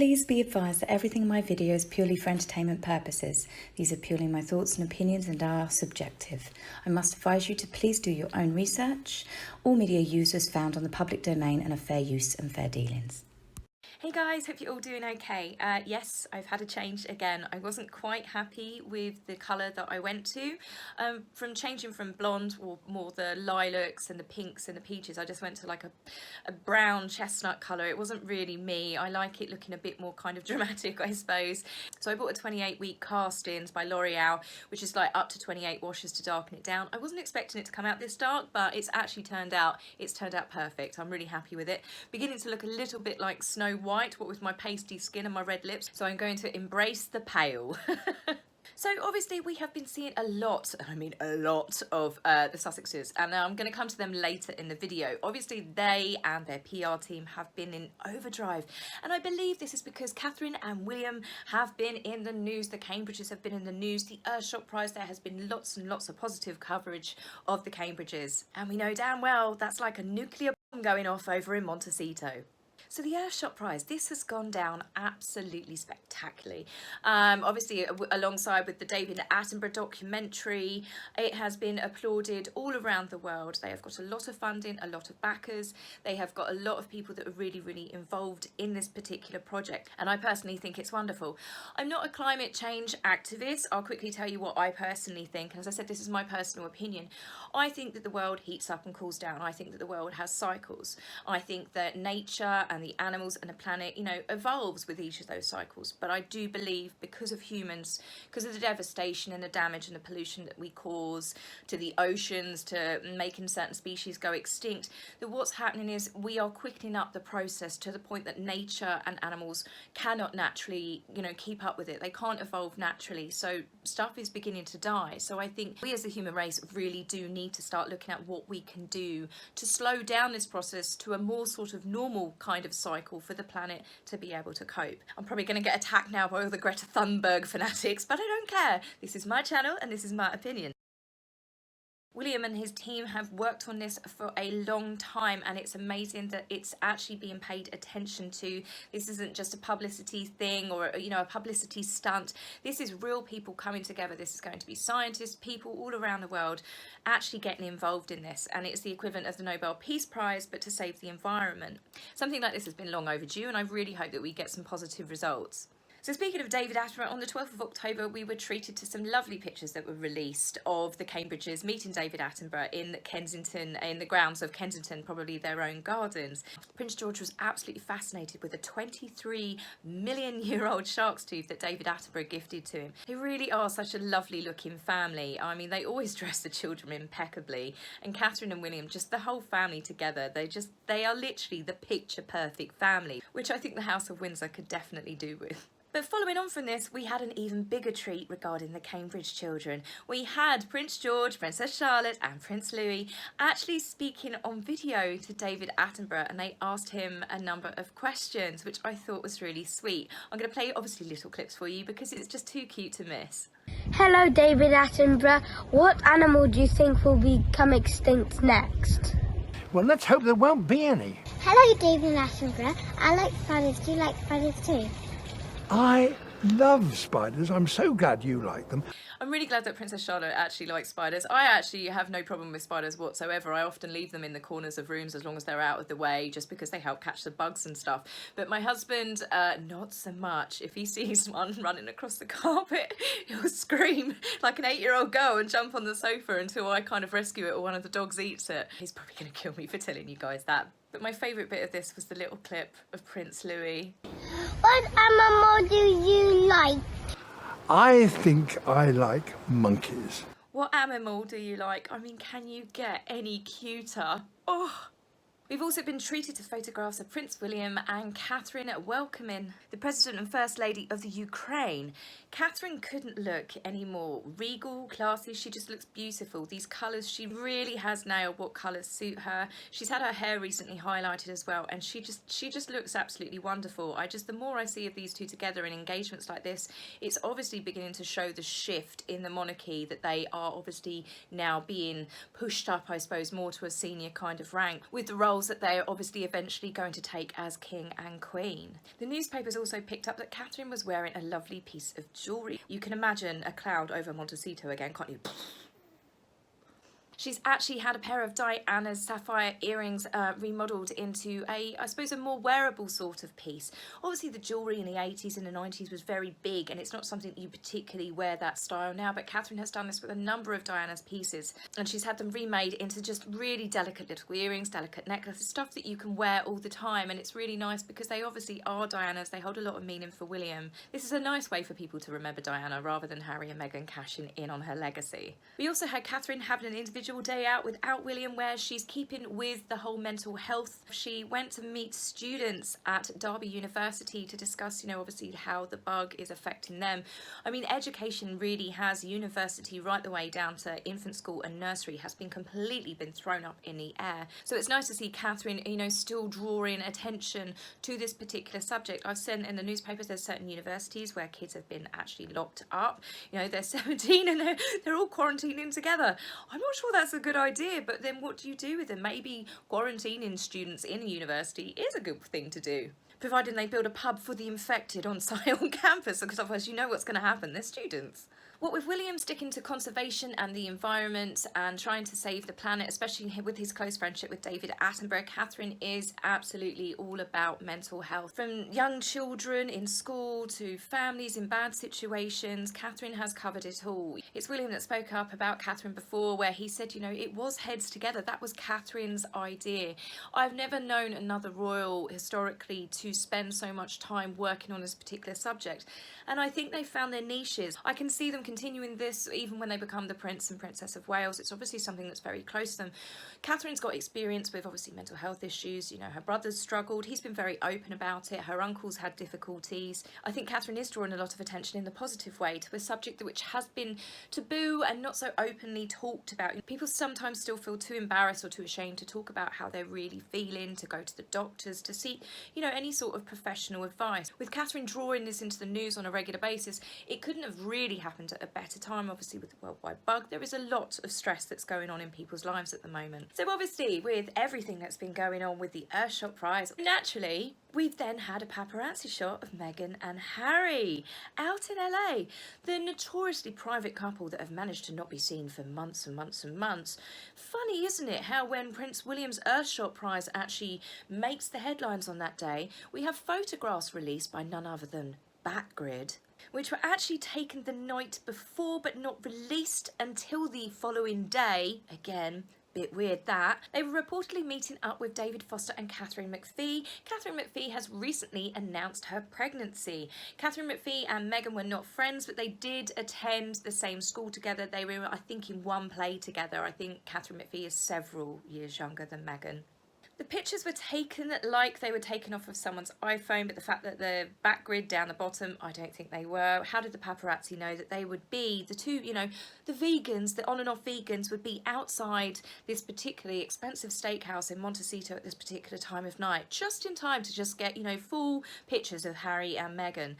Please be advised that everything in my video is purely for entertainment purposes. These are purely my thoughts and opinions and are subjective. I must advise you to please do your own research. All media users found on the public domain and are fair use and fair dealings. Hey guys, hope you're all doing okay. Yes, I've had a change again. I wasn't quite happy with the colour that I went to. From changing from blonde or more the lilacs and the pinks and the peaches, I just went to like a brown chestnut colour. It wasn't really me. I like it looking a bit more kind of dramatic, I suppose. So I bought a 28-week cast-ins by L'Oreal, which is like up to 28 washes to darken it down. I wasn't expecting it to come out this dark, but it's actually turned out perfect. I'm really happy with it. Beginning to look a little bit like Snow White, what with my pasty skin and my red lips, so I'm going to embrace the pale. So obviously we have been seeing a lot, and I mean a lot, of the Sussexes, and I'm going to come to them later in the video. Obviously they and their PR team have been in overdrive, and I believe this is because Catherine and William have been in the news, the Cambridges have been in the news, the Earthshot Prize, there has been lots and lots of positive coverage of the Cambridges, and we know damn well that's like a nuclear bomb going off over in Montecito. So the Earthshot Prize, this has gone down absolutely spectacularly. Obviously, alongside with the David Attenborough documentary, it has been applauded all around the world. They have got a lot of funding, a lot of backers. They have got a lot of people that are really, really involved in this particular project. And I personally think it's wonderful. I'm not a climate change activist. I'll quickly tell you what I personally think. And as I said, this is my personal opinion. I think that the world heats up and cools down. I think that the world has cycles. I think that nature and the animals and the planet, you know, evolves with each of those cycles. But I do believe because of humans, because of the devastation and the damage and the pollution that we cause to the oceans, to making certain species go extinct, that what's happening is we are quickening up the process to the point that nature and animals cannot naturally, you know, keep up with it. They can't evolve naturally. So stuff is beginning to die. So I think we as the human race really do need to start looking at what we can do to slow down this process to a more sort of normal kind of cycle for the planet to be able to cope. I'm probably going to get attacked now by all the Greta Thunberg fanatics, but I don't care. This is my channel and this is my opinion. William and his team have worked on this for a long time, and it's amazing that it's actually being paid attention to. This isn't just a publicity thing or, you know, a publicity stunt. This is real people coming together. This is going to be scientists, people all around the world actually getting involved in this, and it's the equivalent of the Nobel Peace Prize but to save the environment. Something like this has been long overdue, and I really hope that we get some positive results. So speaking of David Attenborough, on the 12th of October we were treated to some lovely pictures that were released of the Cambridges meeting David Attenborough in Kensington, in the grounds of Kensington, probably their own gardens. Prince George was absolutely fascinated with a 23-million-year-old shark's tooth that David Attenborough gifted to him. They really are such a lovely looking family. I mean, they always dress the children impeccably, and Catherine and William, just the whole family together, they are literally the picture perfect family, which I think the House of Windsor could definitely do with. But following on from this, we had an even bigger treat regarding the Cambridge children. We had Prince George, Princess Charlotte and Prince Louis actually speaking on video to David Attenborough, and they asked him a number of questions, which I thought was really sweet. I'm going to play obviously little clips for you because it's just too cute to miss. Hello David Attenborough, what animal do you think will become extinct next? Well, let's hope there won't be any. Hello David Attenborough, I like spiders, do you like spiders too? I love spiders. I'm so glad you like them. I'm really glad that Princess Charlotte actually likes spiders. I actually have no problem with spiders whatsoever. I often leave them in the corners of rooms as long as they're out of the way, just because they help catch the bugs and stuff. But my husband, not so much. If he sees one running across the carpet, he'll scream like an 8-year-old girl and jump on the sofa until I kind of rescue it or one of the dogs eats it. He's probably going to kill me for telling you guys that. But my favourite bit of this was the little clip of Prince Louis. What animal do you like? I think I like monkeys. What animal do you like? I mean, can you get any cuter? Oh! We've also been treated to photographs of Prince William and Catherine welcoming the President and First Lady of the Ukraine. Catherine couldn't look any more regal, classy. She just looks beautiful. These colours, she really has nailed what colours suit her. She's had her hair recently highlighted as well, and she just looks absolutely wonderful. The more I see of these two together in engagements like this, it's obviously beginning to show the shift in the monarchy, that they are obviously now being pushed up, I suppose, more to a senior kind of rank with the role roles that they are obviously eventually going to take as king and queen. The newspapers also picked up that Catherine was wearing a lovely piece of jewellery. You can imagine a cloud over Montecito again, can't you? She's actually had a pair of Diana's sapphire earrings remodelled into I suppose, a more wearable sort of piece. Obviously the jewellery in the 80s and the 90s was very big, and it's not something that you particularly wear that style now, but Catherine has done this with a number of Diana's pieces, and she's had them remade into just really delicate little earrings, delicate necklaces, stuff that you can wear all the time, and it's really nice because they obviously are Diana's. They hold a lot of meaning for William. This is a nice way for people to remember Diana rather than Harry and Meghan cashing in on her legacy. We also had Catherine having an individual day out without William, where she's keeping with the whole mental health. She went to meet students at Derby University to discuss, you know, obviously how the bug is affecting them. I mean, education really has, university right the way down to infant school and nursery has been completely thrown up in the air. So it's nice to see Catherine, you know, still drawing attention to this particular subject. I've seen in the newspapers there's certain universities where kids have been actually locked up. You know, they're 17 and they're all quarantining together. I'm not sure that's a good idea, but then what do you do with them? Maybe quarantining students in a university is a good thing to do, providing they build a pub for the infected on site on campus, because otherwise you know what's going to happen, they're students. What with William sticking to conservation and the environment and trying to save the planet, especially with his close friendship with David Attenborough, Catherine is absolutely all about mental health. From young children in school to families in bad situations, Catherine has covered it all. It's William that spoke up about Catherine before, where he said, you know, it was heads together. That was Catherine's idea. I've never known another royal historically to spend so much time working on this particular subject. And I think they found their niches. I can see them continuing this even when they become the Prince and Princess of Wales. It's obviously something that's very close to them. Catherine's got experience with obviously mental health issues. You know, her brother's struggled. He's been very open about it. Her uncle's had difficulties. I think Catherine is drawing a lot of attention in the positive way to a subject which has been taboo and not so openly talked about. People sometimes still feel too embarrassed or too ashamed to talk about how they're really feeling, to go to the doctors, to seek, you know, any sort of professional advice. With Catherine drawing this into the news on a regular basis, it couldn't have really happened at a better time. Obviously with the worldwide bug, there is a lot of stress that's going on in people's lives at the moment. So obviously with everything that's been going on with the Earthshot Prize, naturally we've then had a paparazzi shot of Meghan and Harry out in LA, the notoriously private couple that have managed to not be seen for months and months and months. Funny, isn't it, how when Prince William's Earthshot Prize actually makes the headlines on that day, we have photographs released by none other than Backgrid, which were actually taken the night before but not released until the following day. Again, bit weird that. They were reportedly meeting up with David Foster and Catherine McPhee. Catherine McPhee has recently announced her pregnancy. Catherine McPhee and Meghan were not friends, but they did attend the same school together. They were, I think, in one play together. I think Catherine McPhee is several years younger than Meghan. The pictures were taken like they were taken off of someone's iPhone, but the fact that the backgrid down the bottom, I don't think they were. How did the paparazzi know that they would be, the two, you know, the vegans, the on and off vegans would be outside this particularly expensive steakhouse in Montecito at this particular time of night, just in time to just get, you know, full pictures of Harry and Meghan?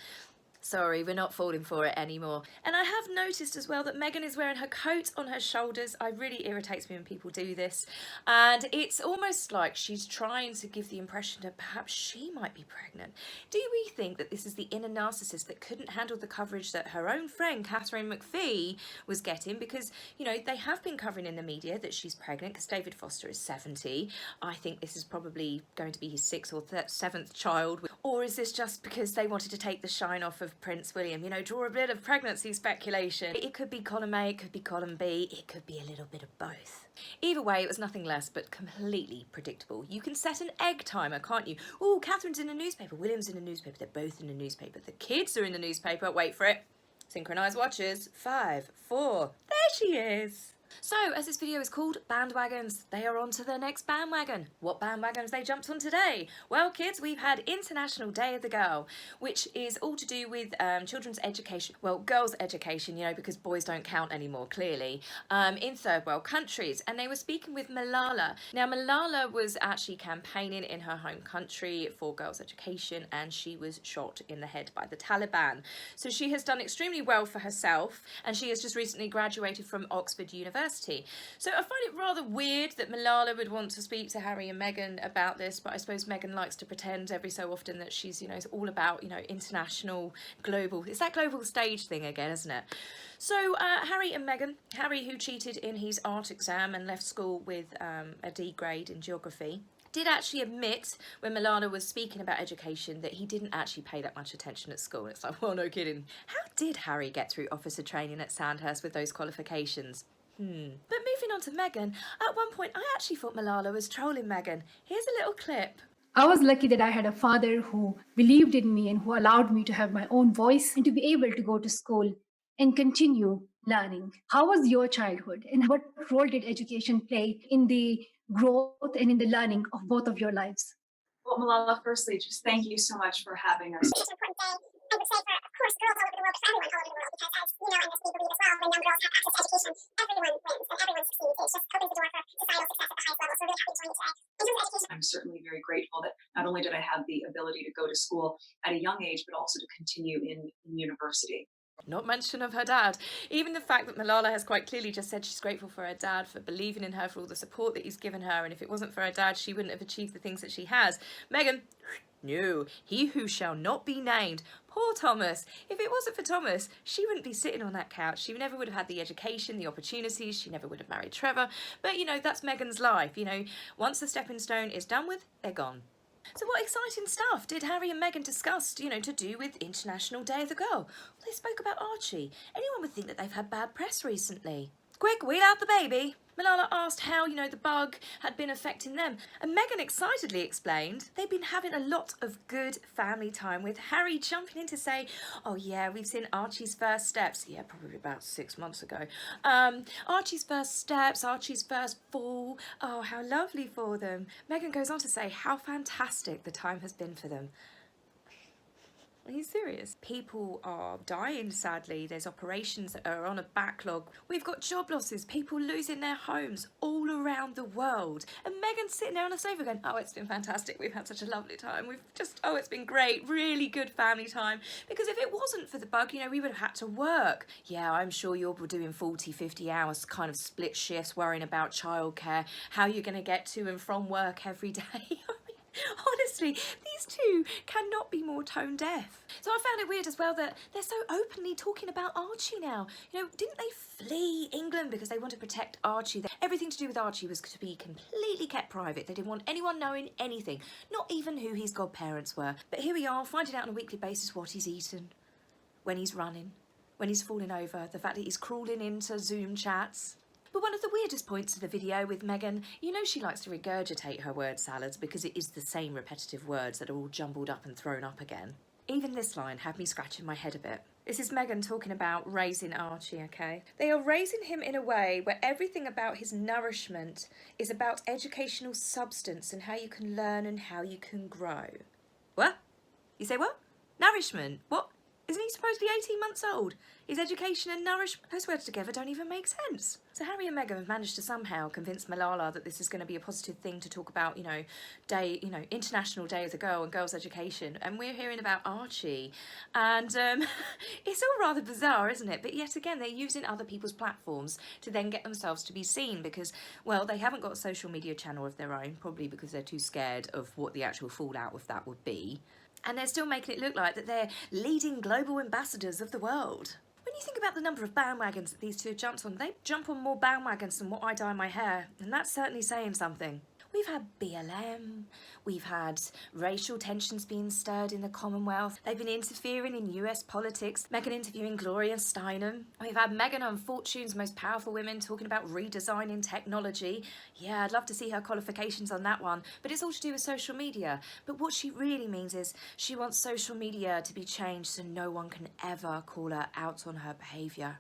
Sorry, we're not falling for it anymore. And I have noticed as well that Meghan is wearing her coat on her shoulders. It really irritates me when people do this. And it's almost like she's trying to give the impression that perhaps she might be pregnant. Do we think that this is the inner narcissist that couldn't handle the coverage that her own friend Catherine McPhee was getting? Because, you know, they have been covering in the media that she's pregnant because David Foster is 70. I think this is probably going to be his 6th or 7th child. Or is this just because they wanted to take the shine off of Prince William, you know, draw a bit of pregnancy speculation? It could be column A, it could be column B, it could be a little bit of both. Either way, it was nothing less but completely predictable. You can set an egg timer, can't you? Oh, Catherine's in a newspaper, William's in a newspaper, they're both in a newspaper, the kids are in the newspaper, wait for it, synchronise watches, 5, 4, there she is. So, as this video is called, bandwagons, they are on to their next bandwagon. What bandwagons they jumped on today? Well, kids, we've had International Day of the Girl, which is all to do with children's education, well, girls' education, you know, because boys don't count anymore, clearly, in third world countries. And they were speaking with Malala. Now, Malala was actually campaigning in her home country for girls' education, and she was shot in the head by the Taliban. So she has done extremely well for herself, and she has just recently graduated from Oxford University. University. So I find it rather weird that Malala would want to speak to Harry and Meghan about this, but I suppose Meghan likes to pretend every so often that she's, you know, it's all about, you know, international, global, it's that global stage thing again, isn't it? So Harry and Meghan, Harry, who cheated in his art exam and left school with a D grade in geography, did actually admit when Malala was speaking about education that he didn't actually pay that much attention at school. It's like, well, no kidding. How did Harry get through officer training at Sandhurst with those qualifications? But moving on to Meghan, at one point I actually thought Malala was trolling Meghan. Here's a little clip. I was lucky that I had a father who believed in me and who allowed me to have my own voice and to be able to go to school and continue learning. How was your childhood and what role did education play in the growth and in the learning of both of your lives? Well, Malala, firstly, just thank you so much for having us. It's an important day, I would say, for, of course, girls all over the world, for everyone all over the world, because as you know, and as we believe as well, when young girls have access to education, everyone wins and everyone succeeds. It just opens the door for societal success at the highest level. So we're really happy to join you today. In terms of education, I'm certainly very grateful that not only did I have the ability to go to school at a young age, but also to continue in university. Not mention of her dad. Even the fact that Malala has quite clearly just said she's grateful for her dad, for believing in her, for all the support that he's given her, and if it wasn't for her dad, she wouldn't have achieved the things that she has. Meghan, no, he who shall not be named. Poor Thomas. If it wasn't for Thomas, she wouldn't be sitting on that couch. She never would have had the education, the opportunities. She never would have married Trevor. But, you know, that's Meghan's life. You know, once the stepping stone is done with, they're gone. So what exciting stuff did Harry and Meghan discuss, you know, to do with International Day of the Girl? Well, they spoke about Archie. Anyone would think that they've had bad press recently. Quick, wheel out the baby. Malala asked how, you know, the bug had been affecting them. And Meghan excitedly explained they've been having a lot of good family time, with Harry jumping in to say, oh yeah, we've seen Archie's first steps. Yeah, probably about 6 months ago. Archie's first steps, Archie's first fall. Oh, how lovely for them. Meghan goes on to say how fantastic the time has been for them. Are you serious? People are dying, sadly. There's operations that are on a backlog. We've got job losses, people losing their homes all around the world. And Meghan's sitting there on the sofa going, oh, it's been fantastic. We've had such a lovely time. We've just, oh, it's been great. Really good family time. Because if it wasn't for the bug, you know, we would have had to work. Yeah, I'm sure you're doing 40, 50 hours, kind of split shifts, worrying about childcare, how you're going to get to and from work every day. Honestly, these two cannot be more tone deaf. So I found it weird as well that they're so openly talking about Archie now. You know, didn't they flee England because they want to protect Archie? Everything to do with Archie was to be completely kept private. They didn't want anyone knowing anything, not even who his godparents were. But here we are, finding out on a weekly basis what he's eaten, when he's running, when he's falling over, the fact that he's crawling into Zoom chats. But one of the weirdest points of the video with Meghan, you know she likes to regurgitate her word salads because it is the same repetitive words that are all jumbled up and thrown up again. Even this line had me scratching my head a bit. This is Meghan talking about raising Archie, okay? They are raising him in a way where everything about his nourishment is about educational substance and how you can learn and how you can grow. What? You say what? Nourishment? What? Isn't he supposed to be 18 months old? His education and nourishment, those words together don't even make sense. So Harry and Meghan have managed to somehow convince Malala that this is going to be a positive thing to talk about, International Day of the Girl and girls' education. And we're hearing about Archie. And it's all rather bizarre, isn't it? But yet again, they're using other people's platforms to then get themselves to be seen because, well, they haven't got a social media channel of their own, probably because they're too scared of what the actual fallout of that would be. And they're still making it look like that they're leading global ambassadors of the world. When you think about the number of bandwagons that these two have jumped on, they jump on more bandwagons than what I dye my hair, and that's certainly saying something. We've had BLM, we've had racial tensions being stirred in the Commonwealth, they've been interfering in US politics, Meghan interviewing Gloria Steinem, we've had Meghan on Fortune's Most Powerful Women talking about redesigning technology. Yeah, I'd love to see her qualifications on that one, but it's all to do with social media. But what she really means is she wants social media to be changed so no one can ever call her out on her behaviour.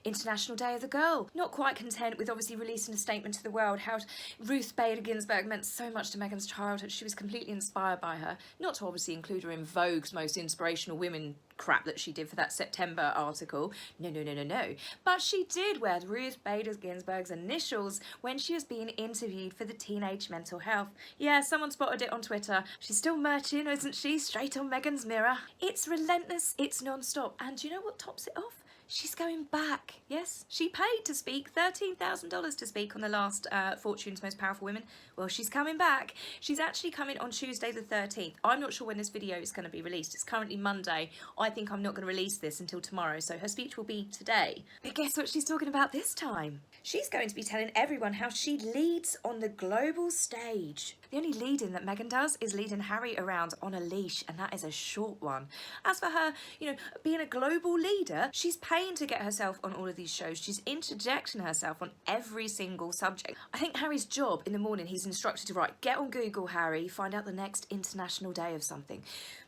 International Day of the Girl. Not quite content with obviously releasing a statement to the world how Ruth Bader Ginsburg meant so much to Meghan's childhood. She was completely inspired by her. Not to obviously include her in Vogue's Most Inspirational Women crap that she did for that September article. No. But she did wear Ruth Bader Ginsburg's initials when she was being interviewed for the Teenage Mental Health. Yeah, someone spotted it on Twitter. She's still merching, isn't she? Straight on Meghan's mirror. It's relentless, it's non-stop. And do you know what tops it off? she's going back. Yes, she paid to speak, $13,000 to speak on the last Fortune's Most Powerful Women. Well, she's coming back. She's actually coming on Tuesday the 13th. I'm not sure when this video is going to be released. It's currently Monday. I think I'm not going to release this until tomorrow, so her speech will be today. But guess what she's talking about this time? She's going to be telling everyone how she leads on the global stage. The only leading that Meghan does is leading Harry around on a leash, and that is a short one. As for her, you know, being a global leader, she's paying to get herself on all of these shows. She's interjecting herself on every single subject. I think Harry's job in the morning, he's instructed to write, get on Google, Harry, find out the next international day of something.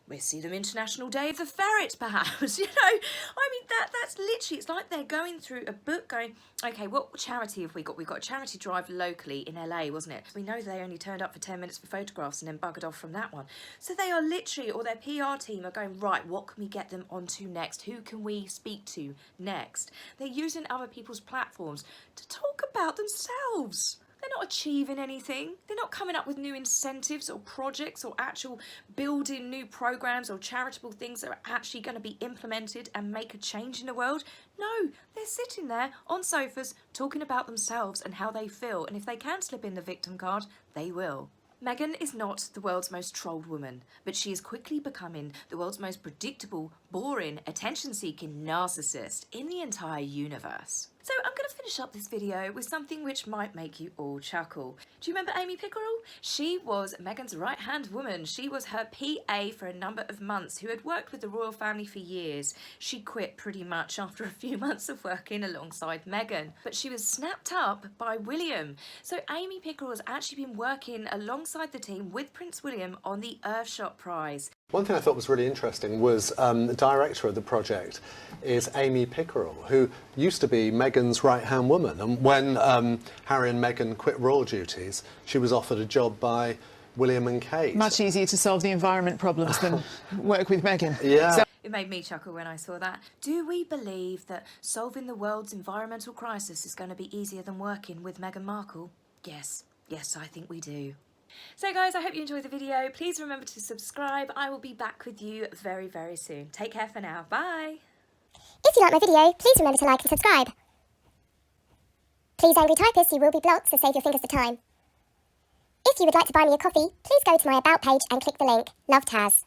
We'll see them International Day of the Ferret, perhaps. You know, I mean, that's literally, it's like they're going through a book going, okay, what charity have we got? We've got a charity drive locally in LA, wasn't it? We know they only turned up for 10 minutes for photographs and then buggered off from that one. So they are literally, or their PR team are going, right, what can we get them onto next? Who can we speak to next? They're using other people's platforms to talk about themselves. They're not achieving anything. They're not coming up with new incentives or projects or actual building new programs or charitable things that are actually going to be implemented and make a change in the world. No, they're sitting there on sofas talking about themselves and how they feel. And if they can slip in the victim card, they will. Meghan is not the world's most trolled woman, but she is quickly becoming the world's most predictable, boring, attention-seeking narcissist in the entire universe. So I'm going to finish up this video with something which might make you all chuckle. Do you remember Amy Pickerel? She was Meghan's right-hand woman. She was her PA for a number of months who had worked with the royal family for years. She quit pretty much after a few months of working alongside Meghan, but she was snapped up by William. So Amy Pickerel has actually been working alongside the team with Prince William on the Earthshot Prize. One thing I thought was really interesting was the director of the project is Amy Pickerel, who used to be Meghan's right-hand woman. And when Harry and Meghan quit royal duties, she was offered a job by William and Kate. Much easier to solve the environment problems than work with Meghan. Yeah. So it made me chuckle when I saw that. Do we believe that solving the world's environmental crisis is going to be easier than working with Meghan Markle? Yes. Yes, I think we do. So guys, I hope you enjoyed the video. Please remember to subscribe. I will be back with you very, very soon. Take care for now. Bye. If you like my video, please remember to like and subscribe. Please, angry typists, you will be blocked, so save your fingers the time. If you would like to buy me a coffee, please go to my About page and click the link. Love, Taz.